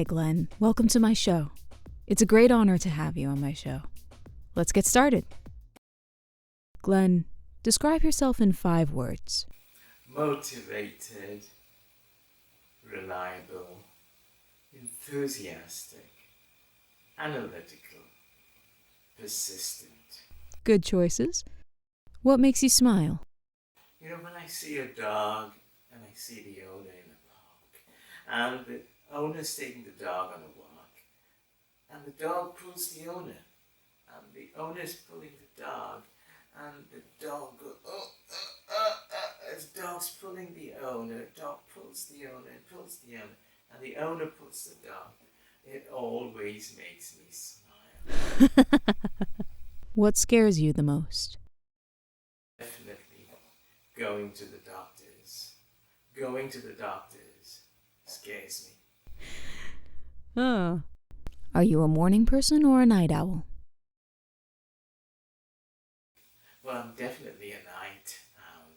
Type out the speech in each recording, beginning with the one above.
Hi, Glenn. Welcome to my show. It's a great honor to have you on my show. Let's get started. Glenn, describe yourself in 5 words. Motivated, reliable, enthusiastic, analytical, persistent. Good choices. What makes you smile? You know, when I see a dog and I see the owner in the park, and the owner's taking the dog on a walk, and the dog pulls the owner, and the owner's pulling the dog, and the dog goes, as dog's pulling the owner, dog pulls the owner and pulls the owner, and the owner pulls the dog. It always makes me smile. What scares you the most? Definitely going to the doctors. Going to the doctors scares me. Oh. Are you a morning person or a night owl? Well, I'm definitely a night owl.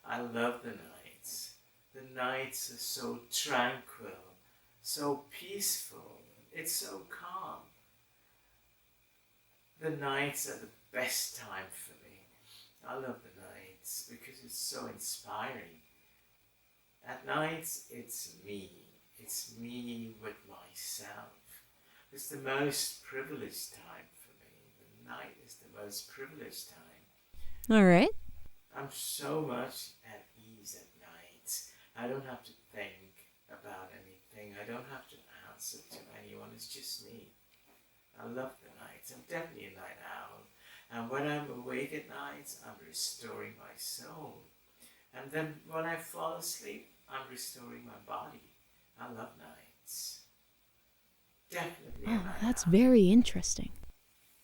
I love the nights. The nights are so tranquil, so peaceful. It's so calm. The nights are the best time for me. I love the nights because it's so inspiring. At nights, it's me. It's me with myself. It's the most privileged time for me. The night is the most privileged time. All right. I'm so much at ease at night. I don't have to think about anything. I don't have to answer to anyone. It's just me. I love the nights. I'm definitely a night owl. And when I'm awake at nights, I'm restoring my soul. And then when I fall asleep, I'm restoring my body. I love nights. Definitely a night That's owl. very interesting.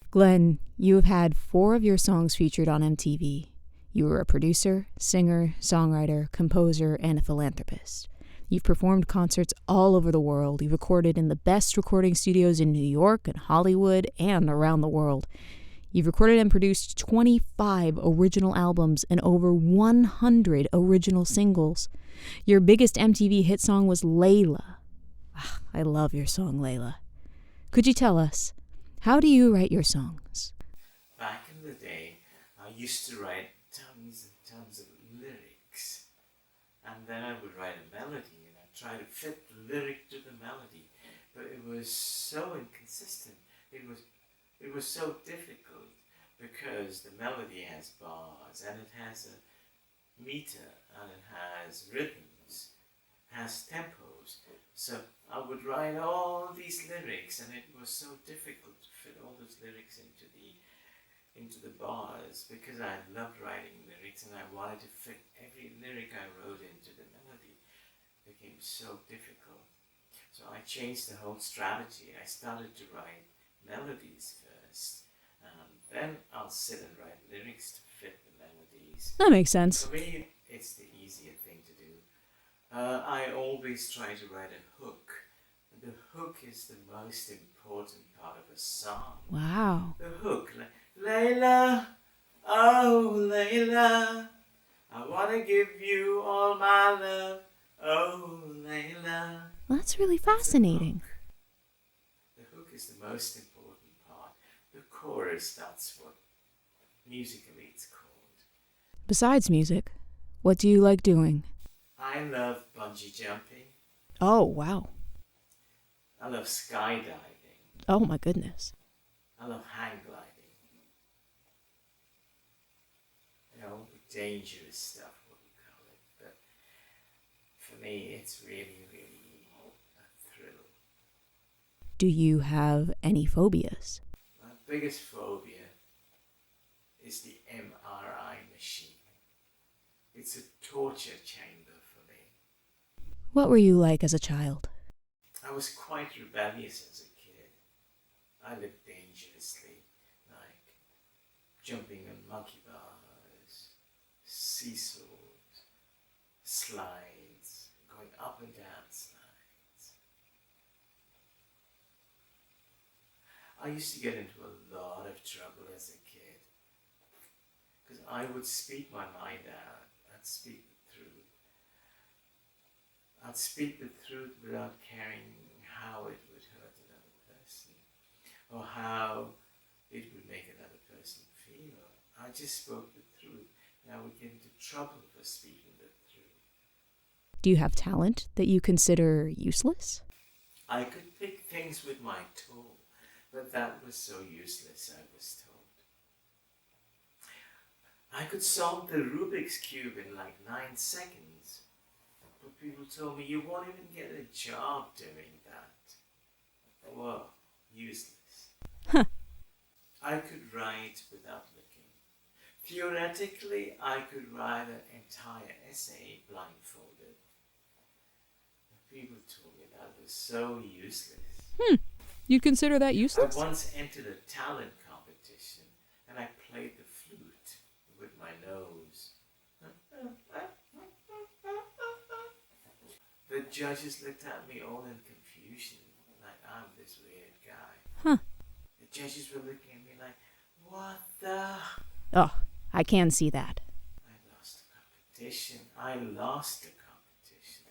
Glenn, you have had 4 of your songs featured on MTV. You were a producer, singer, songwriter, composer, and a philanthropist. You've performed concerts all over the world. You've recorded in the best recording studios in New York and Hollywood and around the world. You've recorded and produced 25 original albums and over 100 original singles. Your biggest MTV hit song was Layla. I love your song, Layla. Could you tell us, how do you write your songs? Back in the day, I used to write tons and tons of lyrics. And then I would write a melody and I'd try to fit the lyric to the melody. But it was so inconsistent. It was so difficult because the melody has bars and it has a meter and it has rhythms, has tempos. So I would write all these lyrics and it was so difficult to fit all those lyrics into the bars because I loved writing lyrics and I wanted to fit every lyric I wrote into the melody. It became so difficult. So I changed the whole strategy. I started to write melodies first. Then I'll sit and write lyrics to fit the melodies. That makes sense. For me, it's the easier thing to do. I always try to write a hook. The hook is the most important part of a song. Wow. The hook, like, Layla, oh Layla, I wanna give you all my love, oh Layla. That's really fascinating. The hook is the most important part. The chorus, that's what musically it's called. Besides music, what do you like doing? I love bungee jumping. Oh, wow. I love skydiving. Oh, my goodness. I love hang gliding. You know, the dangerous stuff, what we call it. But for me, it's really, really a thrill. Do you have any phobias? My biggest phobia is the MRI machine. It's a torture chamber for me. What were you like as a child? I was quite rebellious as a kid. I lived dangerously, like jumping on monkey bars, seesaws, slides, going up and down slides. I used to get into a lot of trouble as a kid because I would speak my mind out. I'd speak the truth. I'd speak the truth without caring how it would hurt another person or how it would make another person feel. I just spoke the truth, and I would get into trouble for speaking the truth. Do you have talent that you consider useless? I could pick things with my toe, but that was so useless, I was told. I could solve the Rubik's Cube in like 9 seconds, but people told me you won't even get a job doing that. Well, useless. Huh. I could write without looking. Theoretically, I could write an entire essay blindfolded. But people told me that was so useless. You'd consider that I useless? once entered a talent competition and I played the flute with my nose. The judges looked at me all in confusion, like I'm this weird guy. Huh. The judges were looking at me like, what the? Oh, I can see that. I lost the competition. I lost the competition.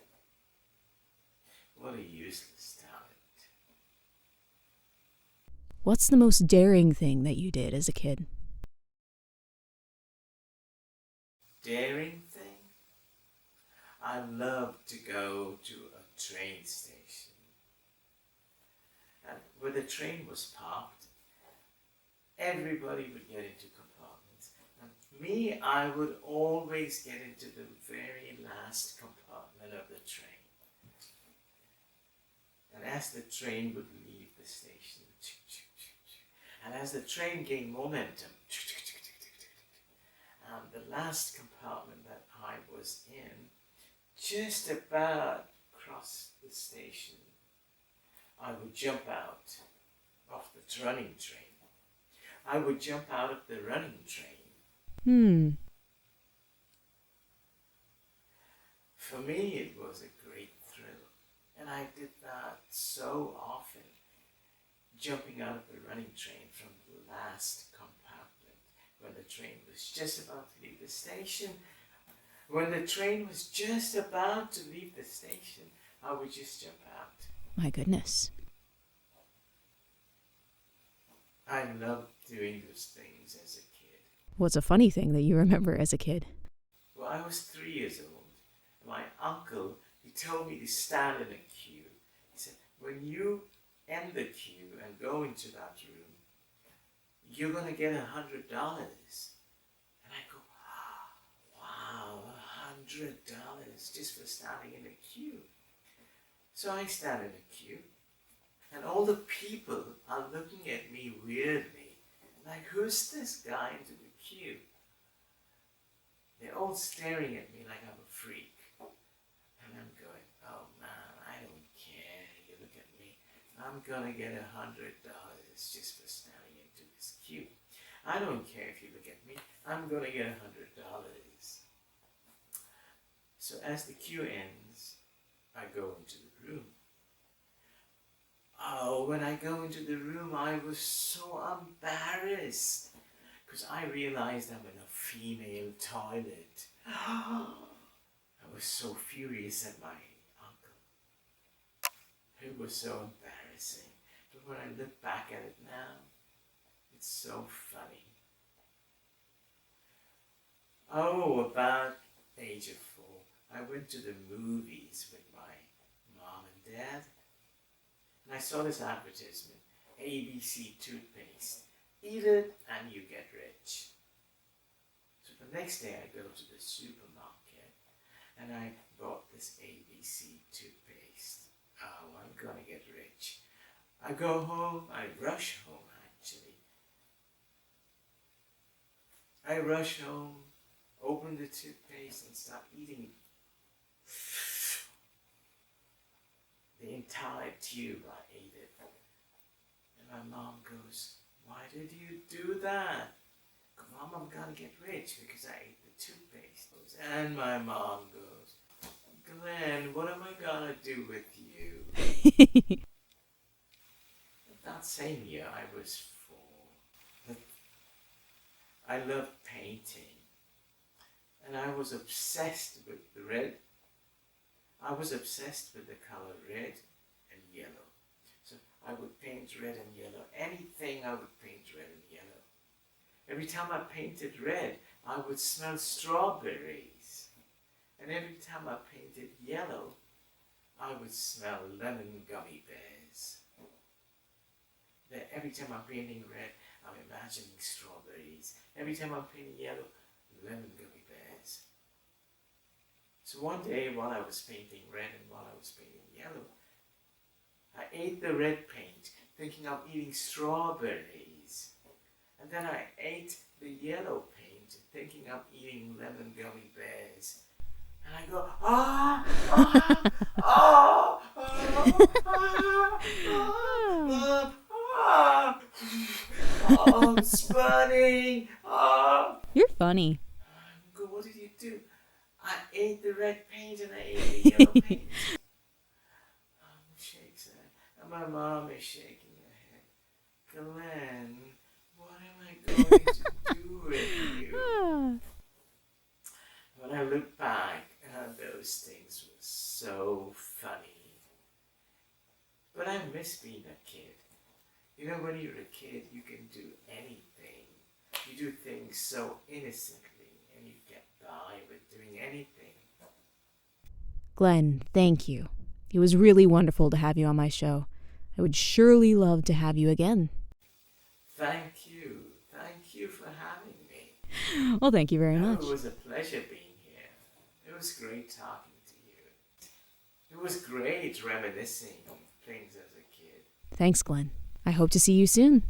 What a useless talent. What's the most daring thing that you did as a kid? Daring thing? I loved to go to a train station. And where the train was parked, everybody would get into compartments. And me, I would always get into the very last compartment of the train. And as the train would leave the station, and as the train gained momentum, the last compartment that I was in just about crossed the station, I would jump out of the running train. I would jump out of the running train. For me, it was a great thrill. And I did that so often, jumping out of the running train from the last compartment when the train was just about to leave the station. When the train was just about to leave the station, I would just jump out. My goodness. I loved doing those things as a kid. What's a funny thing that you remember as a kid? Well, I was 3 years old. My uncle, he told me to stand in a queue. He said, when you end the queue and go into that room, you're going to get $100. And I go, wow, $100 just for standing in a queue. So I stand in a queue, and all the people are looking at me weirdly, like, who's this guy into the queue? They're all staring at me like I'm a freak. And I'm going, oh man, I don't care. You look at me. I'm going to get $100 just for standing into this queue. I don't care if you look at me. I'm going to get $100. So as the queue ends, I go into the room. Oh, when I go into the room, I was so embarrassed because I realized I'm in a female toilet. I was so furious at my uncle. It was so embarrassing. But when I look back at it now, it's so funny. Oh, about age of 4, I went to the movies with my mom and dad. And I saw this advertisement, ABC toothpaste. Eat it and you get rich. So the next day I go to the supermarket and I bought this ABC toothpaste. Oh, I'm gonna get rich. I go home, I rush home actually. I rush home, open the toothpaste and start eating the entire tube. I ate it. And my mom goes, why did you do that? Mom, I'm gonna get rich because I ate the toothpaste. And my mom goes, Glenn, what am I gonna do with you? That same year I was 4. I loved painting. And I was obsessed with the red. I was obsessed with the color red and yellow. I would paint red and yellow. Anything I would paint red and yellow. Every time I painted red, I would smell strawberries. And every time I painted yellow, I would smell lemon gummy bears. Then every time I'm painting red, I'm imagining strawberries. Every time I'm painting yellow, lemon gummy bears. So one day while I was painting red and while I was painting yellow, I ate the red paint thinking of eating strawberries. And then I ate the yellow paint thinking of eating lemon gummy bears. And I go, oh, it's burning. You're funny. I go, what did you do? I ate the red paint and I ate the yellow paint. Shakes her head. And my mom is shaking her head. Glenn, what am I going to do with you? When I look back, those things were so funny. But I miss being a kid. You know, when you're a kid, you can do anything. You do things so innocently, and you get by with doing anything. Glenn, thank you. It was really wonderful to have you on my show. I would surely love to have you again. Thank you. Thank you for having me. Well, thank you very much. It was a pleasure being here. It was great talking to you. It was great reminiscing things as a kid. Thanks, Glenn. I hope to see you soon.